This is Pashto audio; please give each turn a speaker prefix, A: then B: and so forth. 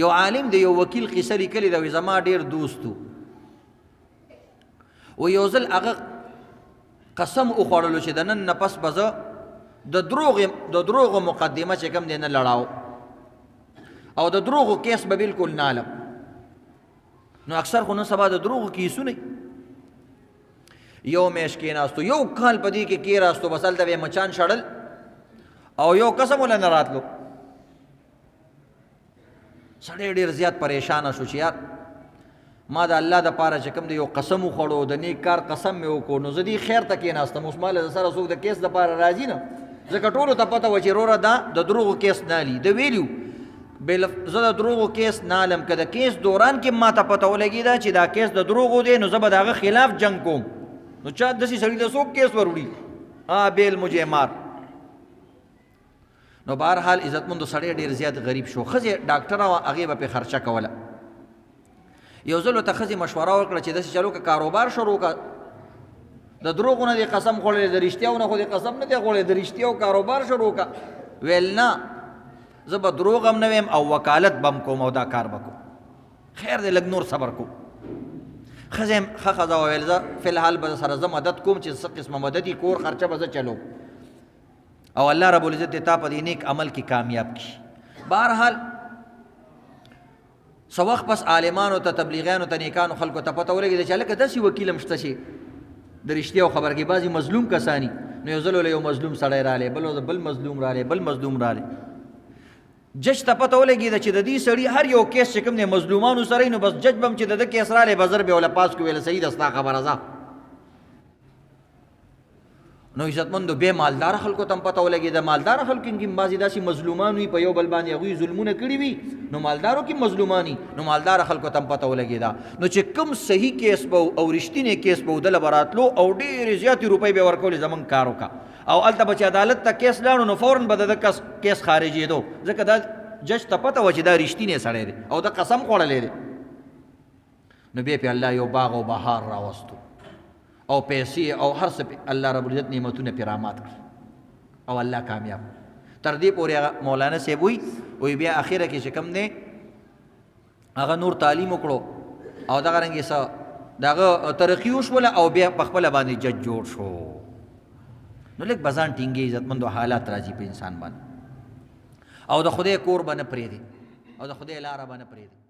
A: یو عالم د یو وکیل قصه لیکلې ده، زما ډېر دوست و، و یو ځل هغه قسم وخوړلو چې د نن نه پس به زه د دروغو مقدمه چې کوم دی نه لړاو او د دروغو کیس به بالکل نه علم. نو اکثر خو نن سبا د دروغو کیسونه یو میاشت کېناستو، یو کال په دې کې کېناستو، بس هلته به یې مچان شړل او یو قسم وله نه راتلو. سړی ډېر زیات پریشانه شو چې یار ما د الله دپاره چې کوم دی یو قسم وخوړو، د نیک کار قسم مې وکړو، نو زه دې خیر ته کېناستم، اوس ما له سره څوک د کیس دپاره راځي نه، ځکه ټولو ته پته وه چې وروره دا د دروغو کیس نه علي. د ویلي زه د دروغو کیس نه علم، که د کیس دوران کې ما ته پته ولګېده چې دا کیس د دروغو دی، نو زه به د هغه خلاف جنګ کوم. نو چا داسې سړي ته څوک کیس وروړي؟ بیل مجھے مار. نو بهرحال عزتمندو سړی ډېر زیات غریب شو. ښځې ډاکټره وه، هغې به پرې خرچه کوله. یو ځل ورته ښځې مشوره وکړه چې داسې چلو که کاروبار شروع کړه، د دروغو نه دې قسم خوړلی، د رښتیاو نه خو دې قسم نه دی خوړلی، د رښتیاو کاروبار شروع کړه. ویل نه، زه به دروغ هم نه ویم او وکالت به هم کوم او دا کار به کوم. خیر دی لږ نور صبر کوم. ښځه هم ښه ښځه وویل زه فی الحال به سره زه مدد کوم چې څه قسمه مدد یې کور خرچه به زه چلوم او الله رب العزت دې تا په دې نیک عمل کې کامیاب کړي. بهرحال څه وخت پس عالمانو ته، تبلیغیانو ته، نیکانو خلکو ته پته ولګېده چې هلکه داسې وکیل هم شته چې د رښتیاو خبر کې بعضې مظلوم کسانی. نو یو ځل یو مظلوم سړی رالی، بل مظلوم رالی، بل مظلوم رالی. جج ته پته ولګېده چې د دې سړي هر یو کیس چې کوم دی مظلومانو سره نو بس جج به هم چې د ده کیس رالی به زر به وله پاس کړو، ویله صحیح ده ستا خبره ځه. نو عزتمندو بیا مالداره خلکو ته هم پته ولګېده. مالداره خلکو کې هم بعضې داسې مظلومان وي، په یو بل باندې هغوی ظلمونه کړي وي، نو مالدارو کې مظلومان وي، نو مالداره خلکو ته هم پته ولګېده. نو چې کوم صحیح کیس به او رښتینی کیس به دله به راتلو او ډېرې زیاتې روپۍ به ورکولې زمونږ کار وکړه، او هلته به چې عدالت ته کیس لاړو نو فوراً به د ده کیس خارجېدو، ځکه دا جج ته پته وه چې دا رښتینی سړی دی او د قسم خوړلی دی. نو بیا پې الله یو باغ او بهار راوستو او پیسې او هر څه الله رب العزت نعمتونه پې رامات کړي او الله کامیاب. تر دې پورې هغه مولانا صاحب وی بیا اخره کې چې کوم دی هغه نور تعلیم وکړو او دغه رنګې څه د هغه ترقي وشوله او بیا په خپله باندې جج جوړ شو. نو لږ به ځان ټینګې عزتمندو حالات راځي په انسان باندې، او د خدای کور به نه پرېږدي او د خدای لاره به نه پرېږدي.